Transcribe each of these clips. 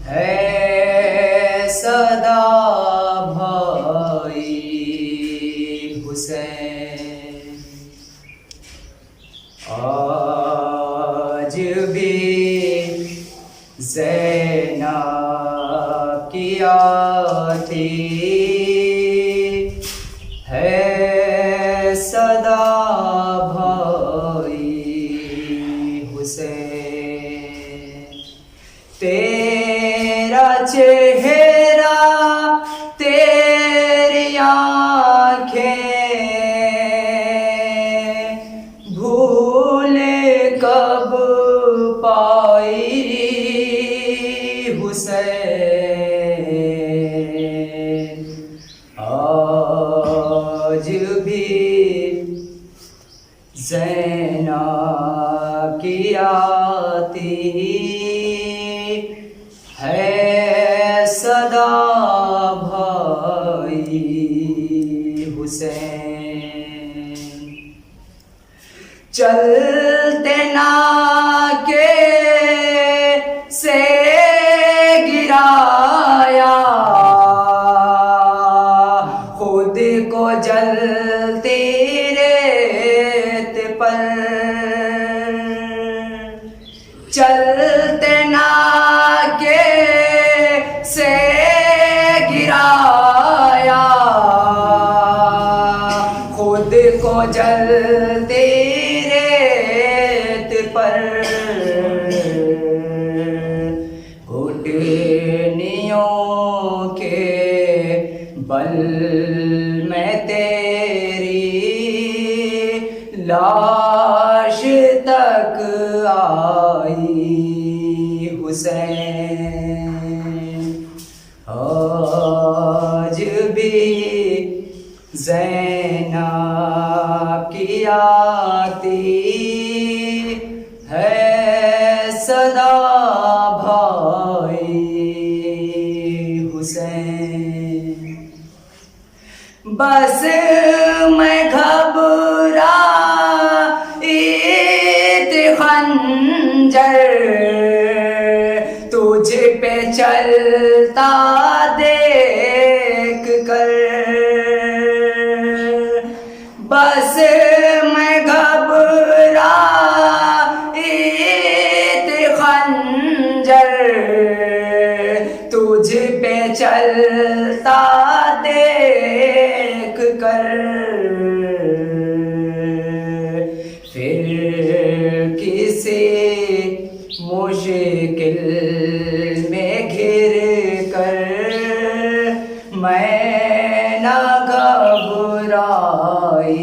ہے صدا بھائی حسین، آج بھی زینب کی آتی ہے صدا بھائی حسین، تیرا چہرہ تیری آنکھیں بھول کب پائی حسین، آج بھی زینب کی آتی ہے صدا بھائی حسین، چلتے ناکے سے گرایا خود کو جلتی ریت پر، چلتے ناکے سے گرایا خود کو جلتی ریت پر، گھٹنیوں کے بل میں تیری لاش تک آئی حسین، آج بھی زینب کی آتی ہے صدا بھائی حسین، بس میں گھبرائیت خنجر تجھ پہ چلتا دیکھ کر، بس میں گھبرائیت خنجر تجھ پہ چلتا دیکھ کر، پھر کسی مشکل میں گر کر میں نہ گھبرائی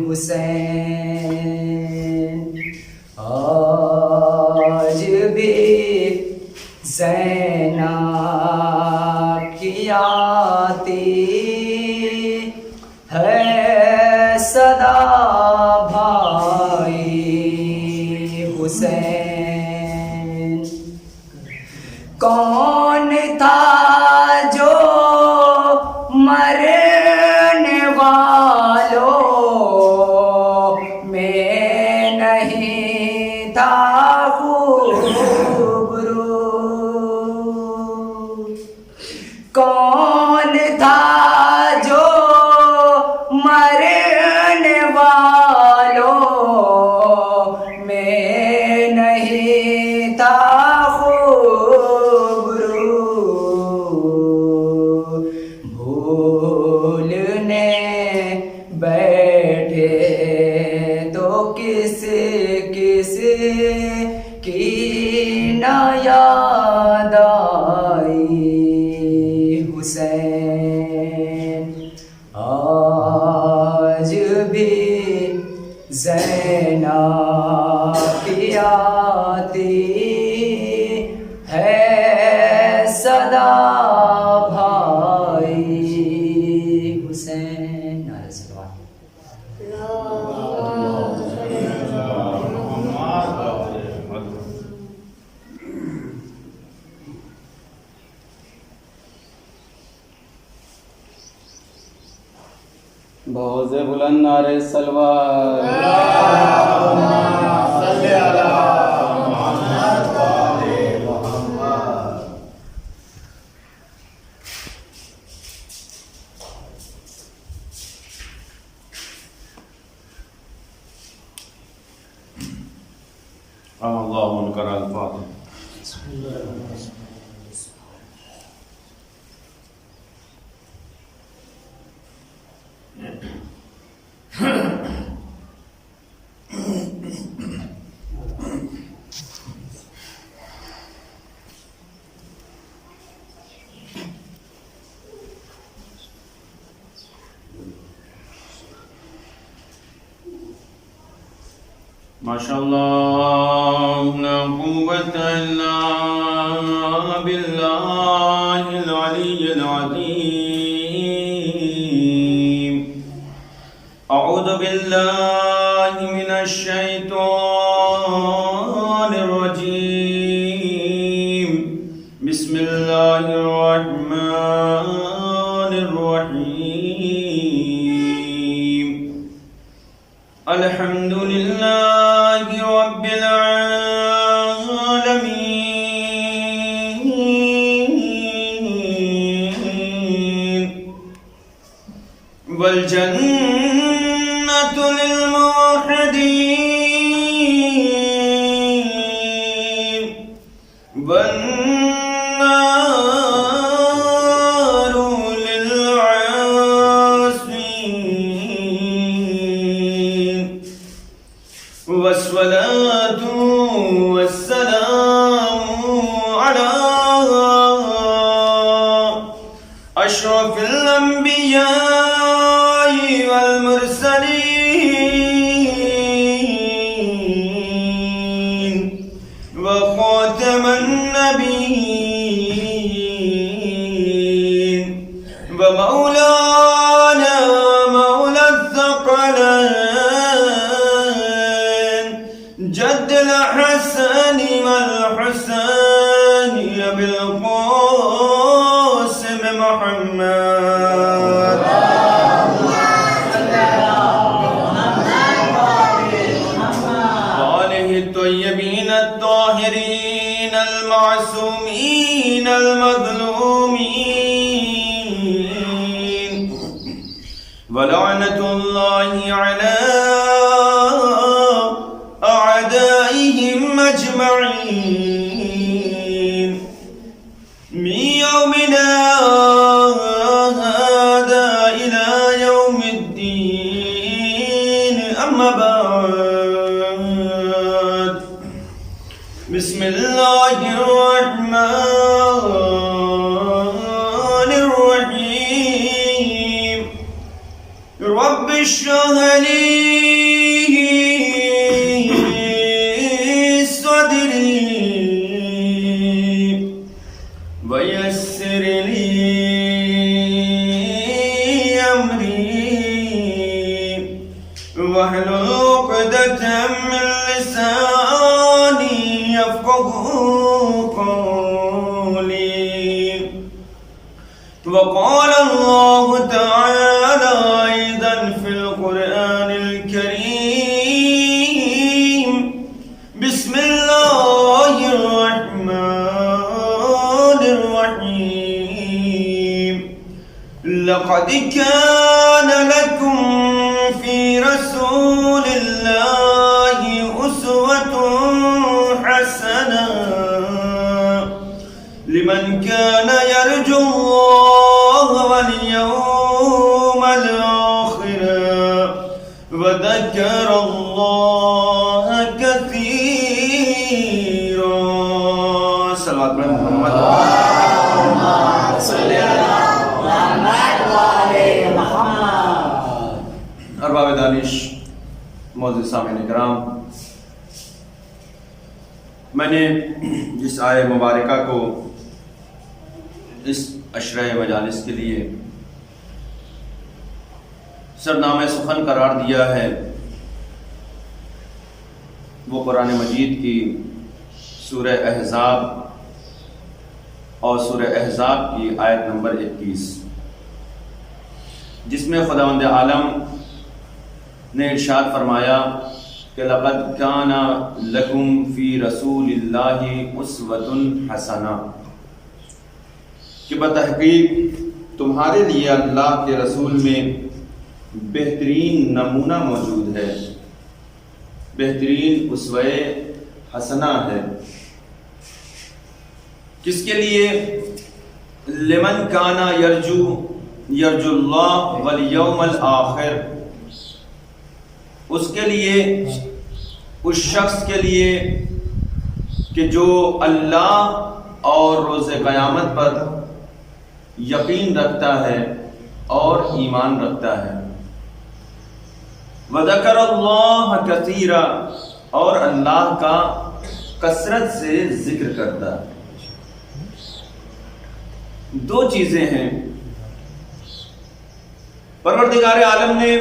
حسین، آج بھی زینب کی آتی ہے صدا بھائی حسین، کون تھا جو مرنے والوں میں نہیں تھا خوبرو، کون تھا جو مرنے والوں میں نہیں تھا خوبرو، بھولنے بیٹھے تو کس کس کی نہ یاد آئی حسین، آج بھی زینب کی آتی ہے صدا بھائی حسین، نعرہ صلوات۔ بہت بلند نعرہ صلوات۔ اللہ منکر الفاتح. ماشاء اللہ لا قوة الا باللہ العلی العظیم. اعوذ باللہ من الشیطان الرجیم. بسم اللہ الرحمن الرحیم. الحمد للہ رب العالمین والجنة للموحدین والنار للعاصین والصلاة والسلام على أشرف الأنبياء والمرسلين وخاتم النبيين ومولانا مولى الثقلين جد الحسن والحسين بالقاسم محمد وآله الطيبين الطاهرين المعصومين المظلومين ولعنة الله على أعدائهم أجمعين من يومنا هذا إلى يوم الدين. أما بعد بسم الله الرحمن الرحيم. رب اشرح لي ويسر لي أمري واحلل عقدة من لساني يفقهوا قولي. وقال الله تعالى أيضا في القرآن الكريم. بسم الله الرحمن الرحيم. لقد كان لكم في رسول الله أسوة حسنة لمن كان يرجو الله واليوم الآخر وذكر الله كثيرا. صلوات محمد ارباب دانش معزز سامعین کرام، میں نے جس آیہ مبارکہ کو اس عشرہ مجالس کے لیے سرنامہ سخن قرار دیا ہے وہ قرآن مجید کی سورہ احزاب اور سورہ احزاب کی آیت نمبر 21، جس میں خداوند عالم نے ارشاد فرمایا کہ لقد کان لکم فی رسول اللہ اسوۃ حسنہ، کہ بتحقیق تمہارے لیے اللہ کے رسول میں بہترین نمونہ موجود ہے، بہترین اسوہ حسنہ ہے. کس کے لیے؟ لمن کانا یرجو اللہ والیوم الآخر، اس کے لیے، اس شخص کے لیے کہ جو اللہ اور روز قیامت پر یقین رکھتا ہے اور ایمان رکھتا ہے. وذکر اللہ کثیرا، اور اللہ کا کثرت سے ذکر کرتا ہے. دو چیزیں ہیں. پروردگار عالم نے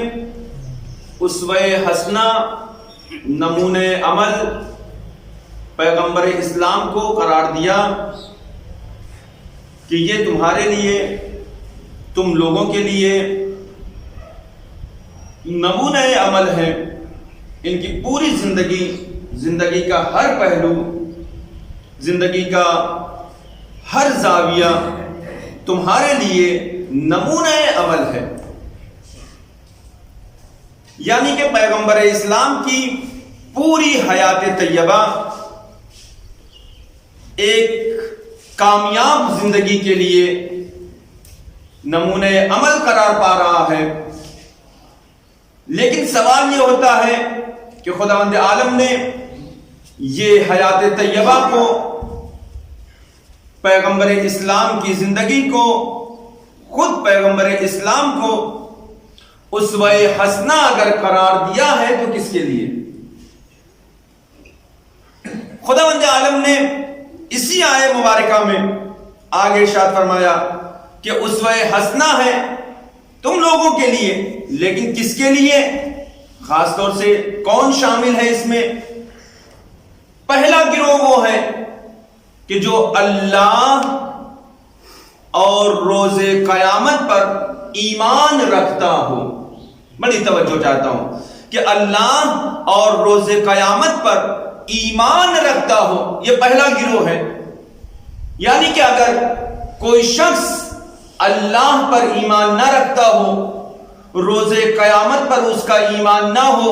اسوہ حسنہ، نمونہ عمل پیغمبر اسلام کو قرار دیا کہ یہ تمہارے لیے، تم لوگوں کے لیے نمونہ عمل ہے. ان کی پوری زندگی کا ہر پہلو، زندگی کا ہر زاویہ تمہارے لیے نمونہ عمل ہے. یعنی کہ پیغمبر اسلام کی پوری حیات طیبہ ایک کامیاب زندگی کے لیے نمونہ عمل قرار پا رہا ہے. لیکن سوال یہ ہوتا ہے کہ خداوند عالم نے یہ حیات طیبہ کو، پیغمبر اسلام کی زندگی کو، خود پیغمبر اسلام کو اسوہ حسنہ اگر قرار دیا ہے تو کس کے لیے؟ خداوند عالم نے اسی آیہ مبارکہ میں آگے ارشاد فرمایا کہ اسوہ حسنہ ہے تم لوگوں کے لیے، لیکن کس کے لیے؟ خاص طور سے کون شامل ہے اس میں؟ پہلا گروہ وہ ہے کہ جو اللہ اور روز قیامت پر ایمان رکھتا ہو. بڑی توجہ چاہتا ہوں کہ اللہ اور روز قیامت پر ایمان رکھتا ہو، یہ پہلا گروہ ہے. یعنی کہ اگر کوئی شخص اللہ پر ایمان نہ رکھتا ہو، روز قیامت پر اس کا ایمان نہ ہو،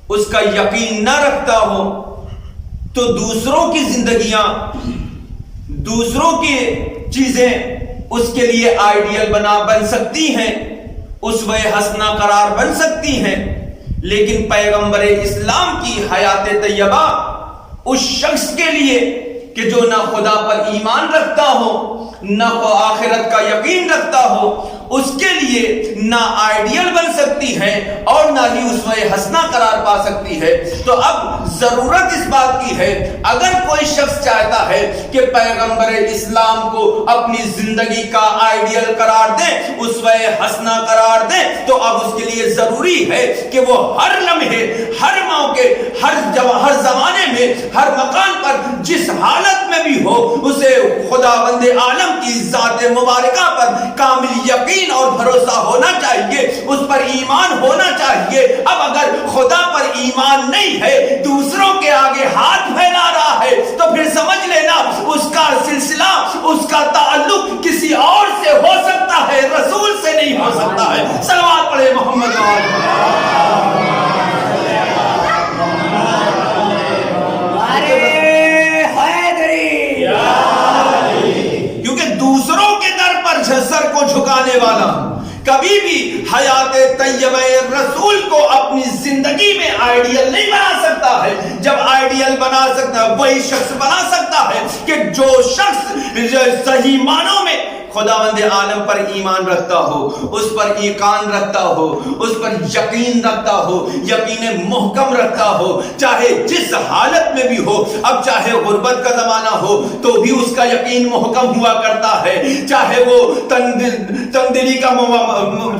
اس کا یقین نہ رکھتا ہو، تو دوسروں کی زندگیاں، دوسروں کی چیزیں اس کے لیے آئیڈیل بن سکتی ہیں، اسوہ حسنہ قرار بن سکتی ہیں. لیکن پیغمبر اسلام کی حیات طیبہ اس شخص کے لیے کہ جو نہ خدا پر ایمان رکھتا ہو، نہ آخرت کا یقین رکھتا ہو، اس کے لیے نہ آئیڈیل بن سکتی ہے اور نہ ہی اسوہ حسنہ قرار پا سکتی ہے. تو اب ضرورت اس بات کی ہے، اگر کوئی شخص چاہتا ہے کہ پیغمبر اسلام کو اپنی زندگی کا آئیڈیل قرار دے، اسوہ حسنہ قرار دے، تو اب اس کے لیے ضروری ہے کہ وہ ہر لمحے، ہر موقع، ہر زمانے میں، ہر مکان پر، جس حالت میں بھی ہو، اسے خداوند عالم کی ذات مبارکہ پر کامل یقین اور بھروسہ ہونا چاہیے، اس پر ایمان ہونا چاہیے. اب اگر خدا پر ایمان نہیں ہے، دوسروں کے آگے ہاتھ پھیلا رہا ہے، تو پھر سمجھ لینا اس کا سلسلہ، اس کا تعلق کسی اور سے ہو سکتا ہے، رسول سے نہیں ہو سکتا ہے. صلوات پڑھے محمد سر کو جھکانے والا کبھی بھی حیات طیبہ رسول کو اپنی زندگی میں آئیڈیل نہیں بنا سکتا ہے. جب آئیڈیل بنا سکتا ہے، وہی شخص بنا سکتا ہے کہ جو شخص صحیح معنوں میں خداوند عالم پر ایمان رکھتا ہو، اس پر ایقان رکھتا ہو، اس پر یقین رکھتا ہو، یقین محکم رکھتا ہو، چاہے جس حالت میں بھی ہو. اب چاہے غربت کا زمانہ ہو تو بھی اس کا یقین محکم ہوا کرتا ہے، چاہے وہ تنگ دلی کا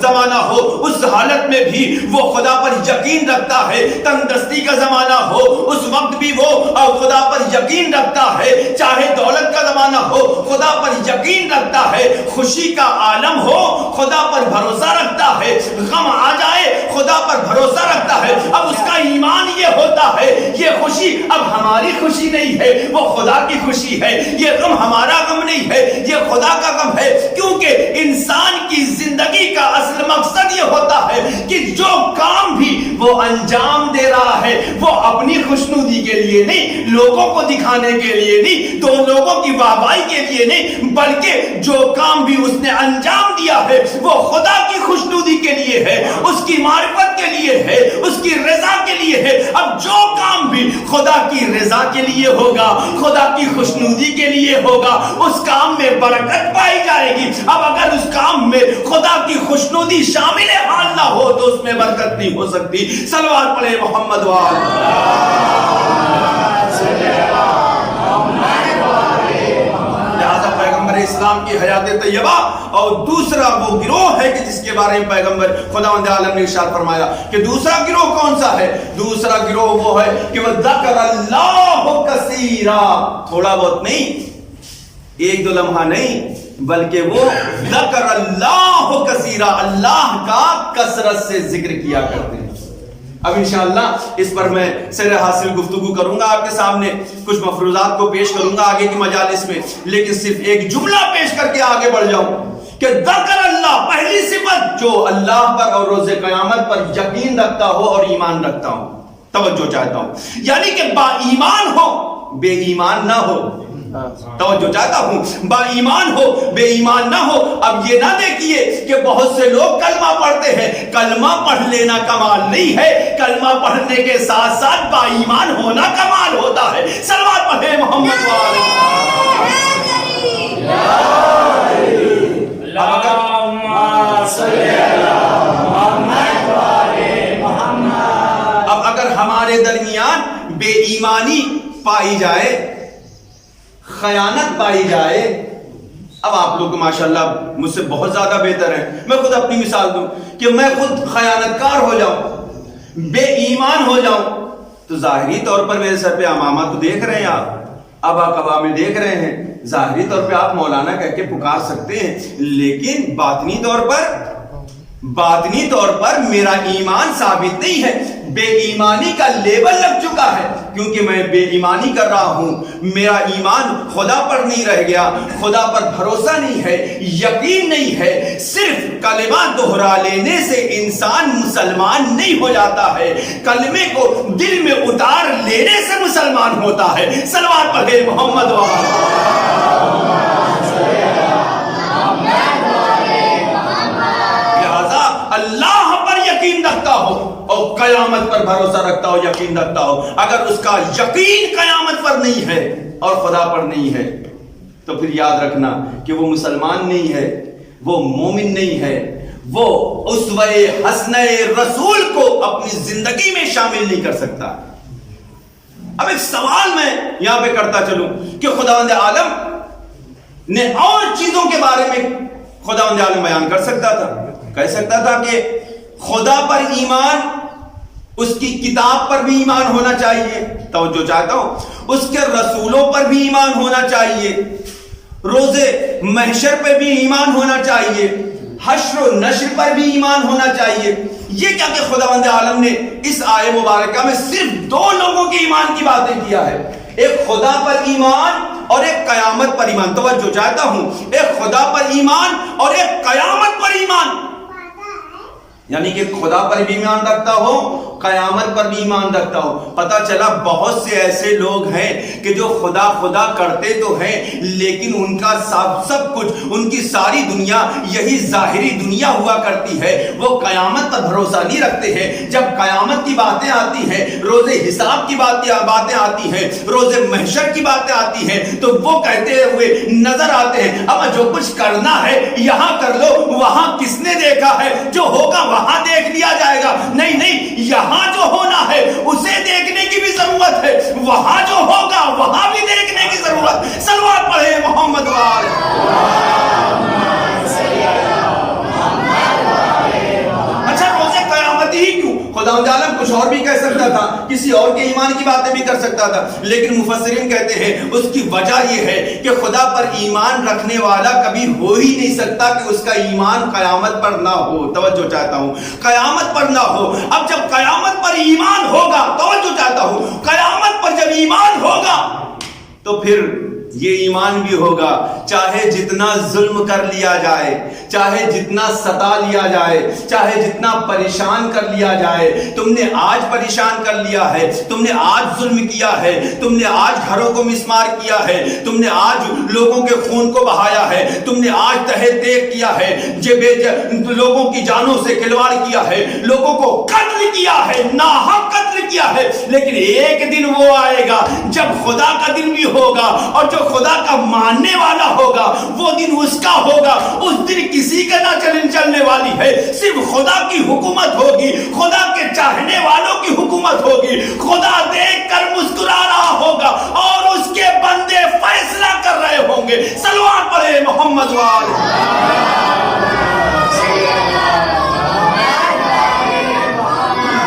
زمانہ ہو، اس حالت میں بھی وہ خدا پر یقین رکھتا ہے. تنگ دستی کا زمانہ ہو، اس وقت بھی وہ خدا پر یقین رکھتا ہے. چاہے دولت کا زمانہ ہو، خدا پر یقین رکھتا ہے. خوشی کا عالم ہو، خدا پر بھروسہ رکھتا ہے. غم آ جائے، خدا پر بھروسہ رکھتا ہے. اب اس کا ایمان یہ ہوتا ہے یہ خوشی اب ہماری خوشی نہیں ہے، وہ خدا کی خوشی ہے، یہ غم ہمارا غم نہیں ہے، یہ خدا کا غم ہے، کیونکہ انسان کی زندگی کا اصل مقصد یہ ہوتا ہے کہ جو کام بھی وہ انجام دے رہا ہے وہ اپنی خوشنودی کے لیے نہیں، لوگوں کو دکھانے کے لیے نہیں، تو لوگوں کی واہوائی کے لیے نہیں، بلکہ جو کام بھی اس نے انجام دیا ہے وہ خدا کی خوشنودی کے لیے ہے، اس کی معرفت کے لیے ہے، اس کی رضا کے لیے ہے۔ اب جو کام بھی خدا کی رضا کے لیے ہوگا، خدا کی خوشنودی کے لیے ہوگا، اس کام میں برکت پائی جائے گی۔ اب اگر اس کام میں خدا کی خوشنودی شامل حال نہ ہو تو اس میں برکت نہیں ہو سکتی۔ صلوات پڑھے محمد لہذا پیغمبر اسلام کی حیات طیبہ اور دوسرا وہ گروہ ہے کہ جس کے بارے میں پیغمبر خداوند عالم نے ارشاد فرمایا کہ دوسرا گروہ کون سا ہے؟ دوسرا گروہ وہ ہے کہ وہ ذکر اللہ کثیرا، تھوڑا بہت نہیں، ایک دو لمحہ نہیں، بلکہ وہ ذکر اللہ کثیرا، اللہ کا کثرت سے ذکر کیا کرتے ہیں۔ اب انشاءاللہ اس پر میں سیر حاصل گفتگو کروں گا، آپ کے سامنے کچھ مفروضات کو پیش کروں گا آگے کی مجالس میں، لیکن صرف ایک جملہ پیش کر کے آگے بڑھ جاؤں کہ ذکر اللہ، پہلی صفت جو اللہ پر اور روز قیامت پر یقین رکھتا ہو اور ایمان رکھتا ہوں، توجہ چاہتا ہوں، یعنی کہ با ایمان ہو بے ایمان نہ ہو، توجہ چاہتا ہوں، با ایمان ہو بے ایمان نہ ہو۔ اب یہ نہ دیکھیے کہ بہت سے لوگ کلمہ پڑھتے ہیں، کلمہ پڑھ لینا کمال نہیں ہے، کلمہ پڑھنے کے ساتھ ساتھ با ایمان ہونا کمال ہوتا ہے۔ صلوات پڑھے محمد اب اگر ہمارے درمیان بے ایمانی پائی جائے، خیانت پائی جائے، اب آپ لوگ ماشاءاللہ مجھ سے بہت زیادہ بہتر ہیں، میں خود اپنی مثال دوں کہ میں خود خیانت کار ہو جاؤں، بے ایمان ہو جاؤں، تو ظاہری طور پر میرے سر پہ امامہ تو دیکھ رہے ہیں، آپ ابا کبا میں دیکھ رہے ہیں، ظاہری طور پہ آپ مولانا کہہ کے پکار سکتے ہیں، لیکن باطنی طور پر میرا ایمان ثابت نہیں ہے، بے ایمانی کا لیبل لگ چکا ہے، کیونکہ میں بے ایمانی کر رہا ہوں، میرا ایمان خدا پر نہیں رہ گیا، خدا پر بھروسہ نہیں ہے، یقین نہیں ہے۔ صرف کلمہ دہرا لینے سے انسان مسلمان نہیں ہو جاتا ہے، کلمے کو دل میں اتار لینے سے مسلمان ہوتا ہے۔ صلوات پڑھے محمد اللہ پر یقین رکھتا ہو اور قیامت پر بھروسہ رکھتا ہو، یقین رکھتا ہو، اگر اس کا یقین قیامت پر نہیں ہے اور خدا پر نہیں ہے تو پھر یاد رکھنا کہ وہ مسلمان نہیں ہے، وہ مومن نہیں ہے، وہ اسوہ حسنہ رسول کو اپنی زندگی میں شامل نہیں کر سکتا۔ اب ایک سوال میں یہاں پہ کرتا چلوں کہ خداوند عالم نے اور چیزوں کے بارے میں خداوند عالم بیان کر سکتا تھا، کہہ سکتا تھا کہ خدا پر ایمان، اس کی کتاب پر بھی ایمان ہونا چاہیے، توجہ چاہتا ہوں، اس کے رسولوں پر بھی ایمان ہونا چاہیے، روز محشر پہ بھی ایمان ہونا چاہیے، حشر و نشر پر بھی ایمان ہونا چاہیے۔ یہ کیا کہ خداوند عالم نے اس آیہ مبارکہ میں صرف دو لوگوں کے ایمان کی باتیں کیا ہے، ایک خدا پر ایمان اور ایک قیامت پر ایمان۔ توجہ چاہتا ہوں، ایک خدا پر ایمان اور ایک قیامت پر ایمان، یعنی کہ خدا پر بھی ایمان رکھتا ہو، قیامت پر بھی ایمان رکھتا ہو۔ پتہ چلا بہت سے ایسے لوگ ہیں کہ جو خدا خدا کرتے تو ہیں، لیکن ان کا سب کچھ، ان کی ساری دنیا یہی ظاہری دنیا ہوا کرتی ہے، وہ قیامت پر بھروسہ نہیں رکھتے ہیں۔ جب قیامت کی باتیں آتی ہیں، روز حساب کی باتیں آتی ہیں، روز محشر کی باتیں آتی ہیں، تو وہ کہتے ہوئے نظر آتے ہیں اب جو کچھ کرنا ہے یہاں کر لو، وہاں کس نے دیکھا ہے، جو ہوگا وہاں دیکھ لیا جائے گا۔ نہیں، یہاں جو ہونا ہے اسے دیکھنے کی بھی ضرورت ہے، وہاں جو ہوگا وہاں بھی دیکھنے کی ضرورت۔ صلوات پڑھے محمد اچھا، روزے قیامت ہی کیوں؟ خداوند عالم کچھ اور بھی کہہ سکتا تھا، کسی اور کے ایمان کی باتیں بھی کر سکتا تھا، لیکن مفسرین کہتے ہیں اس کی وجہ یہ ہے کہ خدا پر ایمان رکھنے والا کبھی ہو ہی نہیں سکتا کہ اس کا ایمان قیامت پر نہ ہو۔ توجہ چاہتا ہوں، قیامت پر نہ ہو۔ اب جب قیامت پر ایمان ہوگا، توجہ چاہتا ہوں، قیامت تو پھر یہ ایمان بھی ہوگا چاہے جتنا ظلم کر لیا جائے، چاہے جتنا ستا لیا جائے، چاہے جتنا پریشان کر لیا جائے، تم نے آج پریشان کر لیا ہے، تم نے آج ظلم کیا ہے، تم نے آج گھروں کو مسمار کیا ہے، تم نے آج لوگوں کے خون کو بہایا ہے، تم نے آج تہے تیغ کیا ہے، لوگوں کی جانوں سے کھلواڑ کیا ہے، لوگوں کو قتل کیا ہے، ناحق قتل کیا ہے، لیکن ایک دن وہ آئے گا جب خدا کا دن بھی ہوگا، اور جو خدا کا ماننے والا ہوگا وہ دن اس کا ہوگا۔ اس دن کسی کا نہ چلنے والی ہے، صرف خدا کی حکومت ہوگی، خدا کے چاہنے والوں کی حکومت ہوگی۔ خدا دیکھ کر مسکرا رہا ہوگا اور اس کے بندے فیصلہ کر رہے ہوں گے۔ صلوات پڑھے محمد وال۔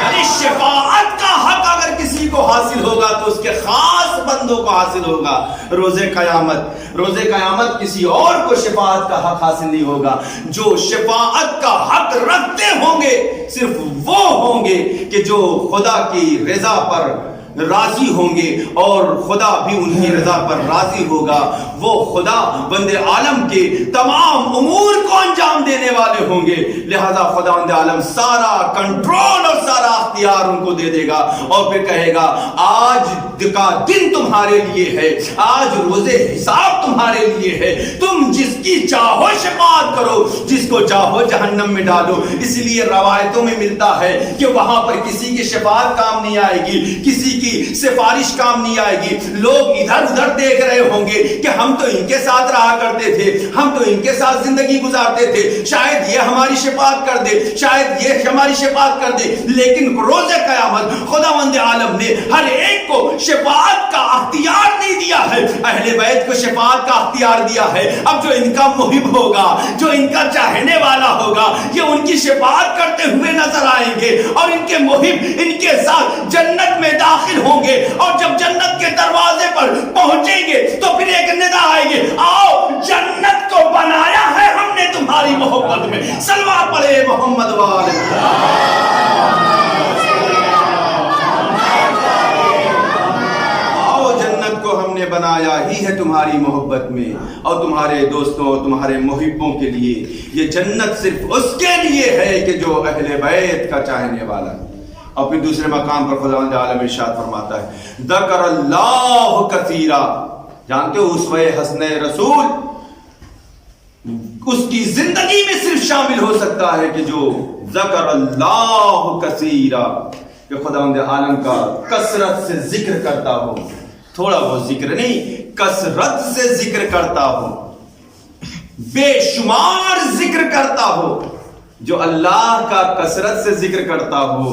یعنی شفاعت کا حق اگر کسی کو حاصل ہوگا تو اس کے خاص بندوں کو حاصل ہوگا۔ روز قیامت کسی اور کو شفاعت کا حق حاصل نہیں ہوگا۔ جو شفاعت کا حق رکھتے ہوں گے صرف وہ ہوں گے کہ جو خدا کی رضا پر راضی ہوں گے اور خدا بھی ان کی رضا پر راضی ہوگا۔ وہ خدا بند عالم کے تمام امور کو انجام دینے والے ہوں گے، لہذا خدا بند عالم سارا کنٹرول اور سارا اختیار ان کو دے دے گا، اور پھر کہے گا آج کا دن تمہارے لیے ہے، آج روز حساب تمہارے لیے ہے، تم جس کی چاہو شفاعت کرو، جس کو چاہو جہنم میں ڈالو۔ اس لیے روایتوں میں ملتا ہے کہ وہاں پر کسی کی شفاعت کام نہیں آئے گی، کسی کی سفارش کام نہیں آئے گی۔ لوگ ادھر ادھر دیکھ رہے ہوں گے کہ ہم تو ان کے ساتھ رہا کرتے تھے، ہم تو ان کے ساتھ زندگی گزارتے تھے، شاید یہ ہماری شفاعت کر دے، شاید یہ ہماری شفاعت کر دے۔ لیکن روز قیامت خداوند عالم نے ہر ایک کو شفاعت کا اختیار نہیں دیا ہے، اہل بیت کو شفاعت کا اختیار دیا ہے۔ اب جو ان کا محب ہوگا، جو ان کا چاہنے والا ہوگا، یہ ان کی شفاعت کرتے ہوئے نظر آئیں گے، اور ان کے محب ان کے ساتھ جنت میں داخل ہوں گے، اور جب جنت کے دروازے پر پہنچیں گے تو پھر ایک ندا آئے گی، آؤ جنت کو بنایا ہے ہم نے تمہاری محبت میں۔ صلوات پڑھے محمد والے۔ ہم نے بنایا ہی ہے تمہاری محبت میں اور تمہارے دوستوں، تمہارے محبوں کے لیے۔ یہ جنت صرف اس کے لیے ہے کہ جو اہل بیت کا چاہنے والا ہے۔ اور پھر دوسرے مقام پر خداوند عالم ارشاد فرماتا ہے ذکر اللہ کثیرا۔ جانتے ہو اسوہ حسنہ رسول اس کی زندگی میں صرف شامل ہو سکتا ہے کہ جو ذکر اللہ کثیرا، کہ خداوند عالم کا کثرت سے ذکر کرتا ہو، تھوڑا بہت ذکر نہیں، کثرت سے ذکر کرتا ہو، بے شمار ذکر کرتا ہو۔ جو اللہ کا کثرت سے ذکر کرتا ہو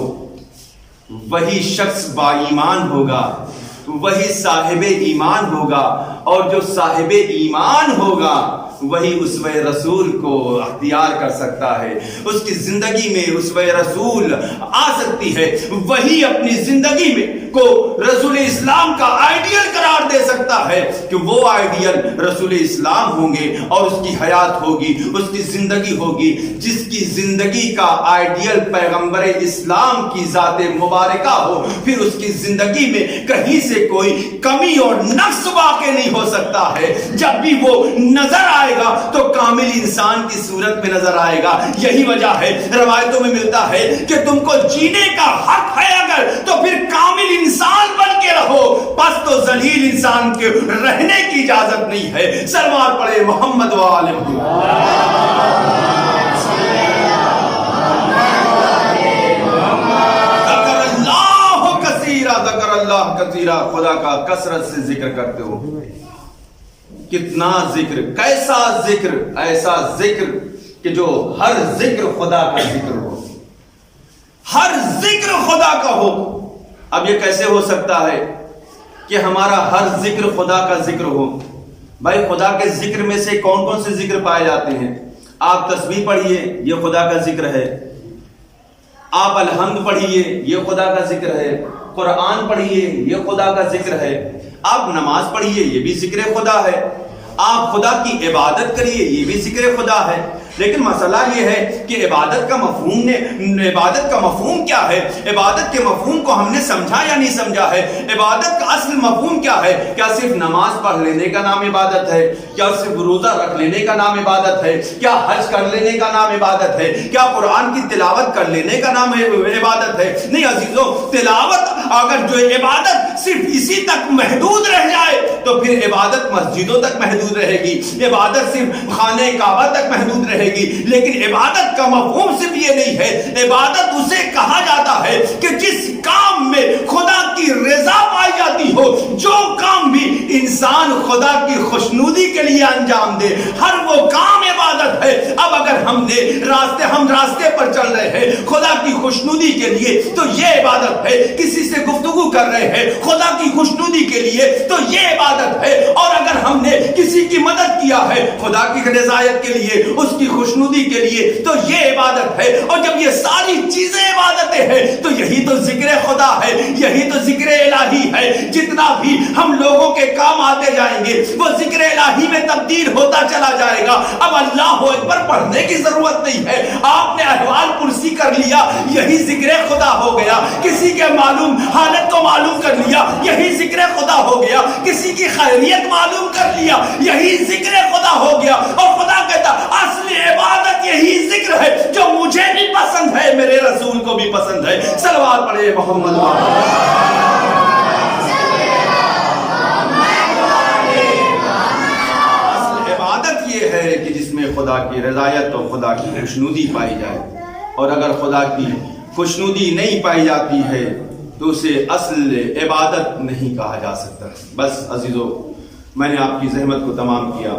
وہی شخص با ایمان ہوگا، وہی صاحب ایمان ہوگا، اور جو صاحب ایمان ہوگا وہی اسوہ رسول کو اختیار کر سکتا ہے۔ اس کی زندگی میں اسوہ رسول آ سکتی ہے، وہی اپنی زندگی میں کو رسول اسلام کا آئیڈیل قرار دے سکتا ہے کہ وہ آئیڈیل رسول اسلام ہوں گے، اور اس کی حیات ہوگی، اس کی زندگی ہوگی، جس کی زندگی کا آئیڈیل پیغمبر اسلام کی ذات مبارکہ ہو۔ پھر اس کی زندگی میں کہیں سے کوئی کمی اور نقص واقع نہیں ہو سکتا ہے۔ جب بھی وہ نظر آئے گا تو کامل انسان کی صورت میں نظر آئے گا۔ یہی وجہ ہے روایتوں میں ملتا ہے کہ تم کو جینے کا حق ہے اگر تو پھر کامل انسان بن کے رہو، پس تو ذلیل انسان کے رہنے کی اجازت نہیں ہے۔ سلوات پڑھے محمد وآلہ ذکر اللہ کثیرہ، خدا کا کثرت سے ذکر کرتے ہو۔ کتنا ذکر، کیسا ذکر، ایسا ذکر کہ جو ہر ذکر خدا کا ذکر ہو، ہر ذکر خدا کا ہو۔ اب یہ کیسے ہو سکتا ہے کہ ہمارا ہر ذکر خدا کا ذکر ہو؟ بھائی خدا کے ذکر میں سے کون کون سے ذکر پائے جاتے ہیں؟ آپ تسبیح پڑھیے، یہ خدا کا ذکر ہے۔ آپ الحمد پڑھیے، یہ خدا کا ذکر ہے۔ قرآن پڑھیے، یہ خدا کا ذکر ہے۔ آپ نماز پڑھیے، یہ بھی ذکر خدا ہے۔ آپ خدا کی عبادت کریے، یہ بھی ذکر خدا ہے۔ لیکن مسئلہ یہ ہے کہ عبادت کا مفہوم کیا ہے؟ عبادت کے مفہوم کو ہم نے سمجھا یا نہیں سمجھا ہے؟ عبادت کا اصل مفہوم کیا ہے؟ کیا صرف نماز پڑھ لینے کا نام عبادت ہے؟ کیا صرف روزہ رکھ لینے کا نام عبادت ہے؟ کیا حج کر لینے کا نام عبادت ہے؟ کیا قرآن کی تلاوت کر لینے کا نام عبادت ہے؟ نہیں عزیزوں، تلاوت اگر جو عبادت صرف اسی تک محدود رہ جائے تو پھر عبادت مسجدوں تک محدود رہے گی، عبادت صرف خانہ کعبہ تک محدود رہے گی۔ لیکن عبادت کا مفہوم صرف یہ نہیں ہے، عبادت اسے کہا جاتا ہے کہ جس کام میں خدا کی رضا پائی جاتی ہو، جو کام بھی انسان خدا کی خوشنودی کے لیے انجام دے، ہر وہ کام عبادت ہے۔ اب اگر ہم راستے پر چل رہے ہیں خدا کی خوشنودی کے لیے تو یہ عبادت ہے، کسی سے گفتگو کر رہے ہیں خدا کی خوشنودی کے لیے تو یہ عبادت ہے، اور اگر ہم نے کسی کی مدد کیا ہے خدا کی رضایت کے لیے، اس کی خوشنودی کے لیے تو یہ عبادت ہے۔ اور جب یہ ساری چیزیں عبادتیں ہیں تو یہی تو ذکر خدا ہے، یہی تو ذکر الہی ہے۔ جتنا بھی ہم لوگوں کے کام آتے جائیں گے وہ ذکر الہی میں تبدیل ہوتا چلا جائے گا۔ اب اللہ اکبر پڑھنے کی ضرورت نہیں ہے، آپ نے احوال کرسی کر لیا، یہی ذکر خدا ہو گیا۔ کسی کے معلوم حالت کو معلوم کر لیا، یہی ذکر خدا ہو گیا۔ کسی کی خیریت معلوم کر لیا، یہی ذکر خدا ہو گیا۔ اور خدا کہتا اصل عبادت یہی ذکر ہے جو مجھے بھی پسند ہے، میرے رسول کو بھی پسند ہے۔ صلوات پڑھے محمد۔ اصل عبادت یہ ہے کہ جس میں خدا کی رضایت اور خدا کی خوشنودی پائی جائے، اور اگر خدا کی خوشنودی نہیں پائی جاتی ہے تو اسے اصل عبادت نہیں کہا جا سکتا۔ بس عزیزو، میں نے آپ کی زحمت کو تمام کیا۔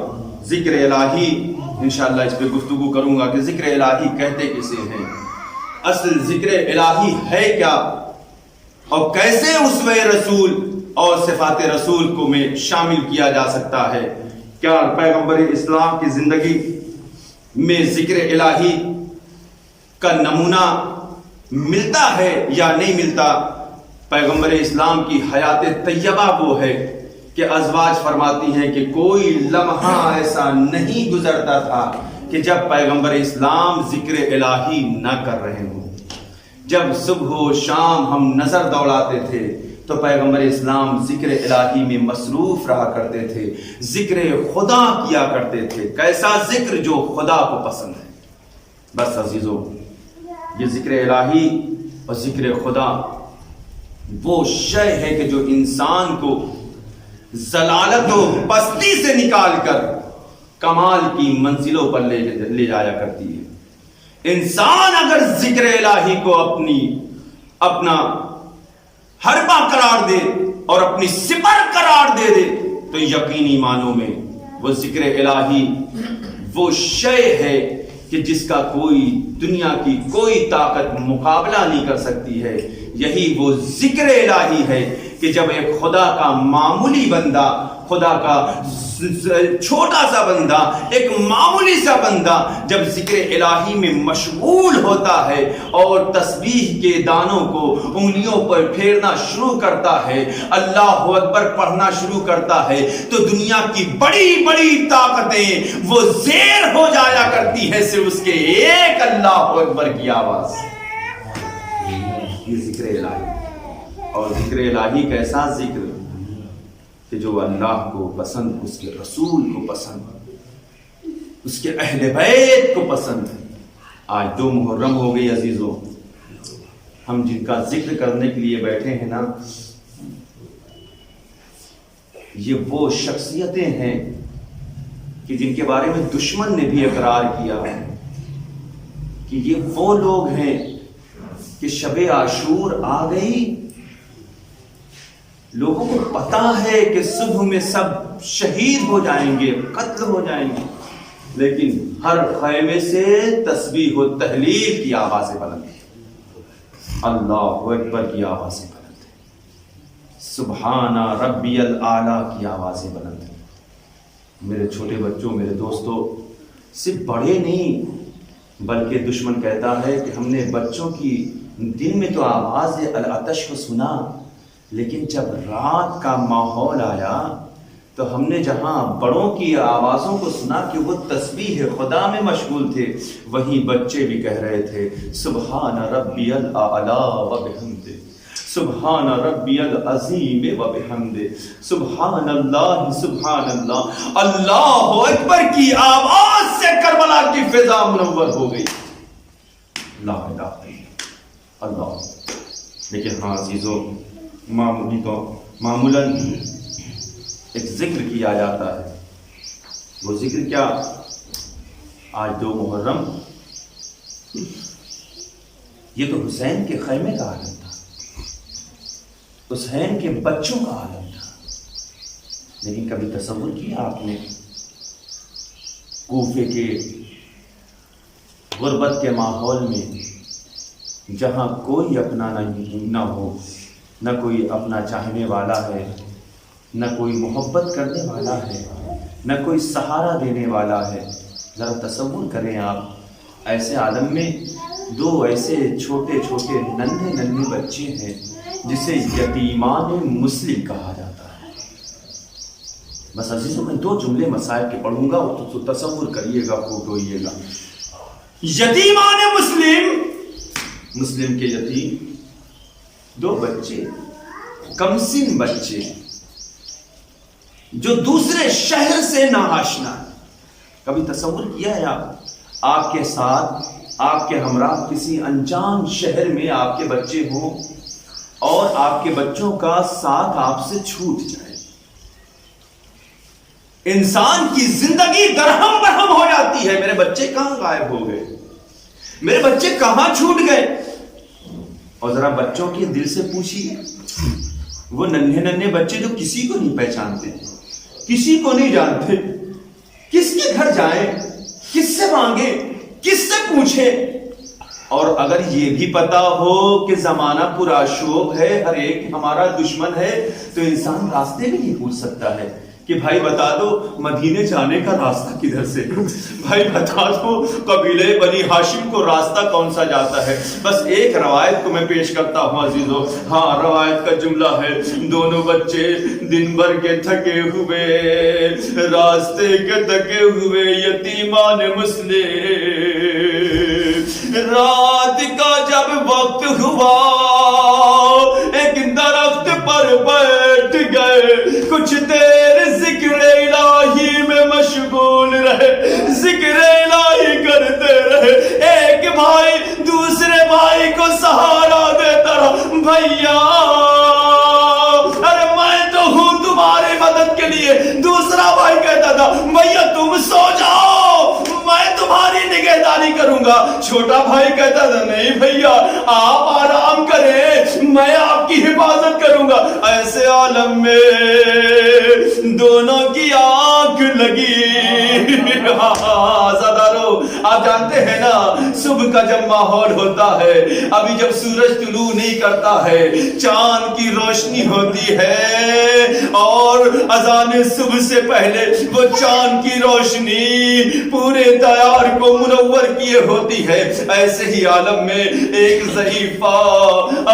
ذکر الہی انشاءاللہ اس پہ گفتگو کروں گا کہ ذکر الہی کہتے کسے ہیں، اصل ذکر الہی ہے کیا، اور کیسے اسوہ رسول اور صفات رسول کو میں شامل کیا جا سکتا ہے۔ کیا پیغمبر اسلام کی زندگی میں ذکر الہی کا نمونہ ملتا ہے یا نہیں ملتا؟ پیغمبر اسلام کی حیات طیبہ وہ ہے کہ ازواج فرماتی ہیں کہ کوئی لمحہ ایسا نہیں گزرتا تھا کہ جب پیغمبر اسلام ذکر الہی نہ کر رہے ہوں۔ جب صبح و شام ہم نظر دوڑاتے تھے تو پیغمبر اسلام ذکر الہی میں مصروف رہا کرتے تھے، ذکر خدا کیا کرتے تھے۔ کیسا ذکر جو خدا کو پسند ہے۔ بس عزیزو، یہ ذکر الہی اور ذکر خدا وہ شے ہے کہ جو انسان کو ضلالت و پستی سے نکال کر کمال کی منزلوں پر لے جایا کرتی ہے۔ انسان اگر ذکر الہی کو اپنا حربہ قرار دے اور اپنی سپر قرار دے تو یقینی معنوں میں وہ ذکر الہی وہ شے ہے کہ جس کا کوئی دنیا کی کوئی طاقت مقابلہ نہیں کر سکتی ہے۔ یہی وہ ذکر الہی ہے کہ جب ایک خدا کا معمولی بندہ، خدا کا چھوٹا سا بندہ، ایک معمولی سا بندہ جب ذکر الہی میں مشغول ہوتا ہے اور تسبیح کے دانوں کو انگلیوں پر پھیرنا شروع کرتا ہے، اللہ اکبر پڑھنا شروع کرتا ہے، تو دنیا کی بڑی بڑی طاقتیں وہ زیر ہو جایا کرتی ہے صرف اس کے ایک اللہ اکبر کی آواز۔ یہ ذکر الہی، اور ذکر الہی کا ایسا ذکر کہ جو اللہ کو پسند، اس کے رسول کو پسند، اس کے اہل بیت کو پسند ہے۔ آج 2 محرم ہو گئی عزیزوں، ہم جن کا ذکر کرنے کے لیے بیٹھے ہیں نا، یہ وہ شخصیتیں ہیں کہ جن کے بارے میں دشمن نے بھی اقرار کیا کہ یہ وہ لوگ ہیں کہ شب عاشور آ گئی، لوگوں کو پتا ہے کہ صبح میں سب شہید ہو جائیں گے، قتل ہو جائیں گے، لیکن ہر خیمے سے تسبیح و تہلیل کی آوازیں بلند ہیں، اللہ اکبر کی آوازیں بلند ہیں، سبحان ربی الاعلیٰ کی آوازیں بلند ہیں۔ میرے چھوٹے بچوں، میرے دوستوں، صرف بڑے نہیں بلکہ دشمن کہتا ہے کہ ہم نے بچوں کی دن میں تو آواز العطش کو سنا، لیکن جب رات کا ماحول آیا تو ہم نے جہاں بڑوں کی آوازوں کو سنا کہ وہ تسبیح خدا میں مشغول تھے، وہیں بچے بھی کہہ رہے تھے سبحان ربی الاعلی و بحمدہ، سبحان ربی العظیم و بحمدہ، سبحان اللہ، اللہ اکبر کی آواز سے کربلا کی فضا منور ہو گئی. لا الہ الا اللہ. لیکن ہاں عزیزو، معمولاً ایک ذکر کیا جاتا ہے. وہ ذکر کیا؟ آج 2 محرم، یہ تو حسین کے خیمے کا عالم تھا، حسین کے بچوں کا عالم تھا. لیکن کبھی تصور کیا آپ نے کوفے کے غربت کے ماحول میں، جہاں کوئی اپنا نہ ہو، نہ کوئی اپنا چاہنے والا ہے، نہ کوئی محبت کرنے والا ہے، نہ کوئی سہارا دینے والا ہے. ذرا تصور کریں آپ، ایسے عالم میں 2 ایسے چھوٹے چھوٹے ننھے بچے ہیں جسے یتیمان مسلم کہا جاتا ہے. بس عزیزوں، میں 2 جملے مسائل کے پڑھوں گا تو تصور کریے گا، خوب روئیے گا. یتیمان مسلم کے یتیم 2 بچے، کمسن بچے جو دوسرے شہر سے ناآشنا. کبھی تصور کیا ہے آپ کے ساتھ، آپ کے ہمراہ کسی انجان شہر میں آپ کے بچے ہوں اور آپ کے بچوں کا ساتھ آپ سے چھوٹ جائے؟ انسان کی زندگی درہم برہم ہو جاتی ہے. میرے بچے کہاں غائب ہو گئے، میرے بچے کہاں چھوٹ گئے؟ اور ذرا بچوں کے دل سے پوچھیے، وہ ننھے بچے جو کسی کو نہیں پہچانتے، کسی کو نہیں جانتے، کس کے گھر جائیں، کس سے مانگے، کس سے پوچھیں؟ اور اگر یہ بھی پتا ہو کہ زمانہ پرآشوب ہے، ہر ایک ہمارا دشمن ہے، تو انسان راستے بھی نہیں پوچھ سکتا ہے کہ بھائی بتا دو مدینے جانے کا راستہ کدھر سے، بھائی بتا دو قبیلے بنی ہاشم کو راستہ کون سا جاتا ہے. بس ایک روایت کو میں پیش کرتا ہوں عزیزو. ہاں، روایت کا جملہ ہے، 2 بچے دن بھر کے تھکے ہوئے، راستے کے تھکے ہوئے یتیمان مسلم، رات کا جب وقت ہوا ایک درخت پر بیٹھ گئے، کچھ دیر ذکر الہی میں مشغول رہے، ذکر الہی کرتے رہے. ایک بھائی دوسرے بھائی کو سہارا دیتا رہا، بھیا ارے میں تو ہوں تمہاری مدد کے لیے. دوسرا بھائی کہتا تھا، بھیا تم سو جاؤ، میں تمہاری نگہداری کروں گا. چھوٹا بھائی کہتا تھا، نہیں بھیا آپ آرام کریں، میں آپ کی حفاظت کروں گا. ایسے عالم میں دونوں کی آنکھ لگی. زدارو، آپ جانتے ہیں نا، صبح کا جب ماحول ہوتا ہے، ابھی جب سورج طلوع نہیں کرتا ہے، چاند کی روشنی ہوتی ہے اور اذان صبح سے پہلے وہ چاند کی روشنی پورے دیار کو منور کیے ہوتی ہے. ایسے ہی عالم میں ایک ضعیفہ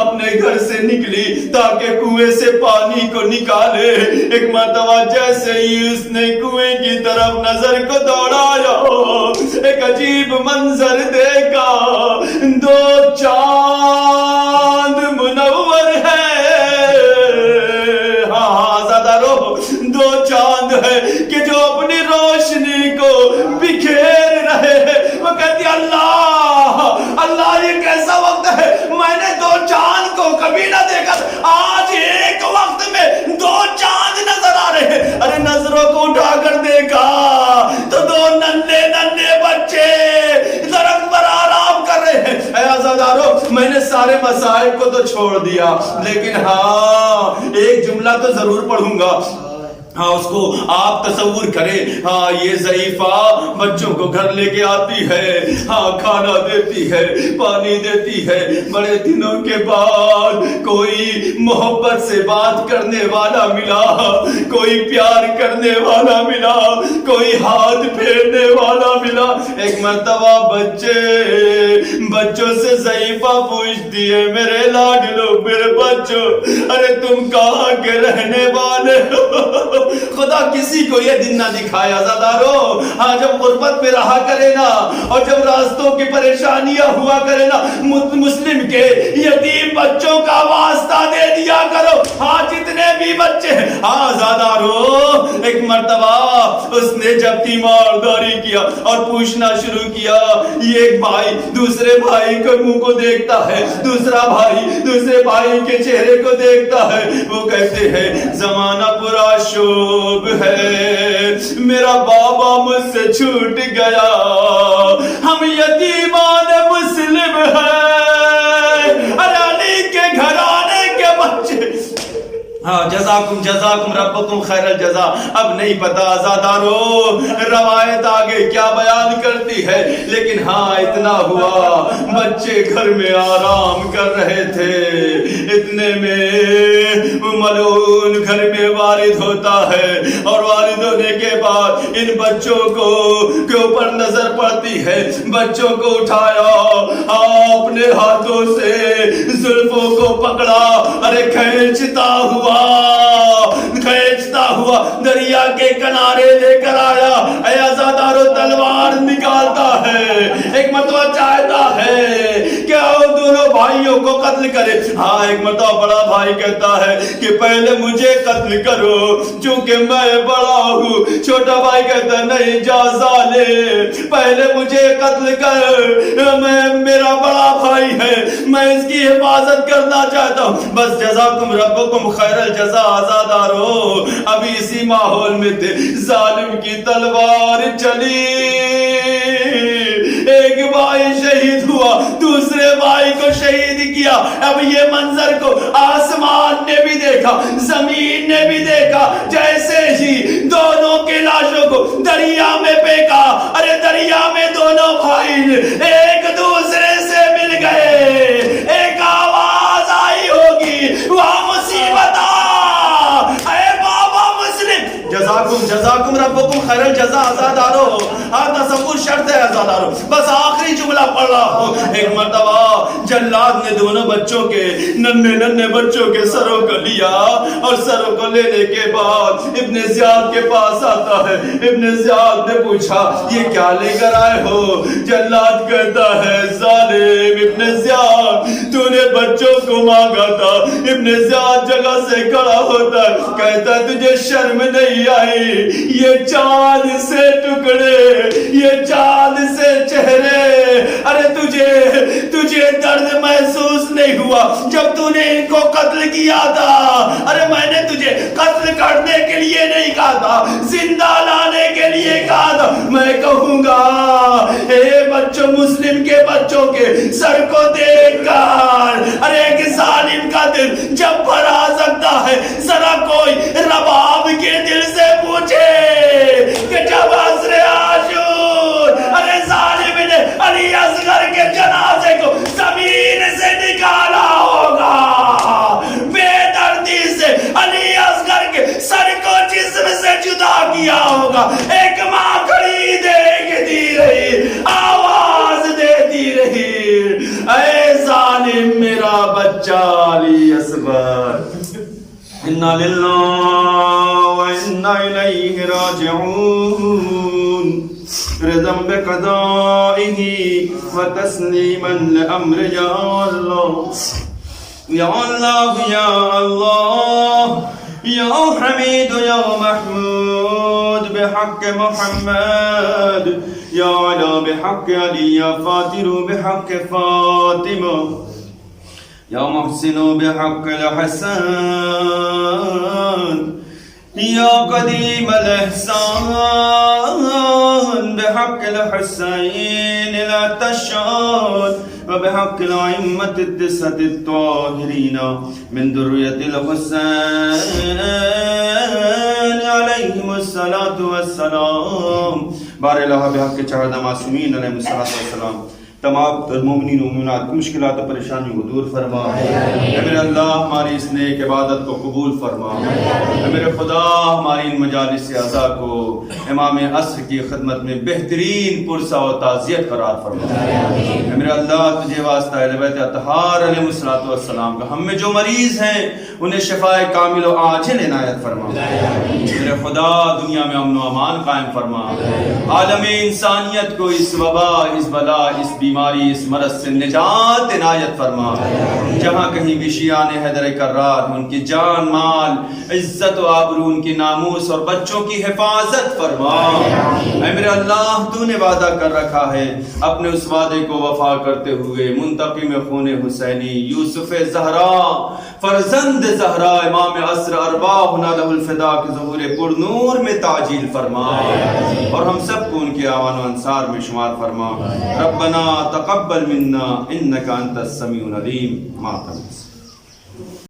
اپنے گھر سے نکلی تاکہ کنویں سے پانی کو نکالے. ایک مرتبہ جیسے ہی اس نے کنویں کی طرف نظر کو دوڑایا، ایک عجیب منظر دیکھا. 2 چاند منور ہے. ہاں زیادہ رو، 2 چاند ہے کہ جو اپنی روشنی کو بکھیر رہے ہیں. وہ کہتی اللہ یہ کیسا وقت ہے، میں نے 2 چاند کو کبھی نہ دیکھا، آج ایک وقت میں 2 چاند نظر آ رہے ہیں. ارے نظروں کو اٹھا کر دیکھا تو 2 ننھے بچے درخت پر آرام کر رہے ہیں. اے عزادارو، میں نے سارے مسائل کو تو چھوڑ دیا، لیکن ہاں ایک جملہ تو ضرور پڑھوں گا. ہاں اس کو آپ تصور کریں. ہاں یہ ضعیفہ بچوں کو گھر لے کے آتی ہے، ہاں کھانا دیتی ہے، پانی دیتی ہے. بڑے دنوں کے بعد کوئی محبت سے بات کرنے والا ملا، کوئی پیار کرنے والا ملا، کوئی ہاتھ پھیرنے والا ملا. ایک مرتبہ بچوں سے ضعیفہ پوچھتی ہے، میرے لاڈلو، میرے بچوں، ارے تم کہاں کے رہنے والے ہو؟ خدا کسی کو یہ دن نہ دکھائے عزادارو. ہاں جب غربت میں رہا کرے نا اور جب راستوں کی پریشانیاں ہوا کرے نا مسلم کے یتیم بچوں کا واسطہ دے دیا کرو. ہاں جتنے بھی بچے ہیں. ہاں عزادارو ایک مرتبہ اس نے جب تیمارداری کیا اور پوچھنا شروع کیا, یہ ایک بھائی دوسرے بھائی کے منہ کو دیکھتا ہے, دوسرا بھائی دوسرے بھائی کے چہرے کو دیکھتا ہے. وہ کہتے ہیں زمانہ پورا شوب ہے, میرا بابا مجھ سے چھوٹ گیا, ہم یتیمان مسلم ہیں, علی کے گھرانے کے بچے. ہاں جزاکم ربکم خیر الجزا. اب نہیں پتا عزادارو روایت آگے کیا بیان کرتی ہے, لیکن ہاں اتنا ہوا بچے گھر میں آرام کر رہے تھے, اتنے میں ملعون گھر میں وارد ہوتا ہے, اور وارد ہونے کے بعد ان بچوں کو کے اوپر نظر پڑتی ہے. بچوں کو اٹھایا, اپنے ہاتھوں سے زلفوں کو پکڑا, ارے کھینچتا ہوا دریا کے کنارے لے کر آیا. اے عزادارو تلوار نکالتا ہے, ایک مرتبہ چاہتا ہے کہ دونوں بھائیوں کو قتل کرے. ہاں ایک مرتبہ بڑا بھائی کہتا ہے کہ پہلے مجھے قتل کرو چونکہ میں بڑا ہوں. چھوٹا بھائی کہتا ہے نہیں جا ظالم, پہلے مجھے قتل کر, میرا بڑا بھائی ہے, میں اس کی حفاظت کرنا چاہتا ہوں. بس جزاکم ربکم خیر الجزا. عزادارو ابھی اسی ماحول میں تھے, ظالم کی تلوار چلی, ایک بھائی شہید ہوا, دوسرے بھائی کو شہید کیا. اب یہ منظر کو آسمان نے بھی دیکھا, زمین نے بھی دیکھا. جیسے ہی دونوں کے لاشوں کو دریا میں پھینکا, ارے دریا میں دونوں بھائی ایک دوسرے سے مل گئے. ایک آواز آئی ہوگی وہاں مصیبت جزاکم ربکم خیر الجزا. عزادارو ہاں تصور شرط ہے عزادارو, بس آخری جملہ پڑھ رہا ہوں. ایک مرتبہ جلاد نے دونوں بچوں کے ننھے بچوں کے سروں کو لیا, اور سروں کو لینے کے بعد ابن زیاد کے پاس آتا ہے. ابن زیاد نے پوچھا یہ کیا لے کر آئے ہو؟ جلاد کہتا ہے ظالم ابن زیاد تو نے بچوں کو مانگا تھا. ابن زیاد جگہ سے کھڑا ہوتا ہے, کہتا ہے تجھے شرم نہیں آئی؟ یہ چاند سے ٹکڑے, یہ چاند سے چہرے, ارے تجھے درد محسوس نہیں ہوا جب تو نے ان کو قتل کیا تھا؟ ارے میں نے تجھے قتل کرنے کے لیے نہیں کہا تھا, زندہ لانے کے لیے کہا تھا. میں کہوں گا اے بچوں, مسلم کے بچوں کے سر کو دیکھ کر ارے ایک ظالم کا دل جب بھر آ سکتا ہے. ذرا کوئی رباب کے دل سے پوچھے کہ جب عصر عاشور ارے ظالم نے علی اصغر کے جنازے کو زمین سے نکالا ہوگا, بے دردی سے علی اصغر کے سر کو جسم سے جدا کیا ہوگا, ایک ماں کھڑی دیکھتی رہی, آواز دیتی رہی, اے ظالم میرا بچہ علی اصغر, انا للہ و انا الیہ راجعون, رضا بقضائہ و تسلیما لامر یا اللہ یا اللہ یا اللہ یا حمید یا محمود بحق محمد یا علا بحق علی یا فاتر بحق فاطمہ یا محسن بحق الحسن یا قدیم الاحسان بحق الحسین لا تشان وبحق الأئمة التسعة الطاهرين من ذرية الحسين عليهم الصلاة والسلام. بار الہ بحق چہردہ معصومین علیہ الصلاة والسلام. تمام تر مومنین و مومنات کی مشکلات و پریشانیوں کو دور فرما۔ اے میرے اللہ ہماری اس نیک عبادت کو قبول فرما۔ اے میرے خدا ہماری ان مجالس اعضاء کو امام عصر کی خدمت میں بہترین پرسہ و تعزیت قرار فرما۔ اے میرے اللہ تجھے واسطہ اہل بیت اطہار علیہ السلام کا ہم میں جو مریض ہیں انہیں شفائے کامل و عاجل عنایت فرما۔ میرے خدا دنیا میں امن و امان قائم فرما۔ عالم انسانیت کو اس وبا، اس بلا، اس بیماری، اس مرض سے نجات عنایت فرما۔ جہاں کہیں بھی شیعان حیدر کرار ان کی جان مال عزت و آبرو ان کی ناموس اور بچوں کی حفاظت فرما۔ اے میرے اللہ تو نے وعدہ کر رکھا ہے اپنے اس وعدے کو وفا کرتے ہوئے منتقم خون حسینی یوسف زہرا فرزند زہرا امام عصر ارواحنا لہ الفدا کے ظہور پر نور میں تعجیل فرما اور ہم سب کو ان کے اعوان و انصار میں شمار فرما۔ ربنا تقبل منا انک انت السمیع العلیم۔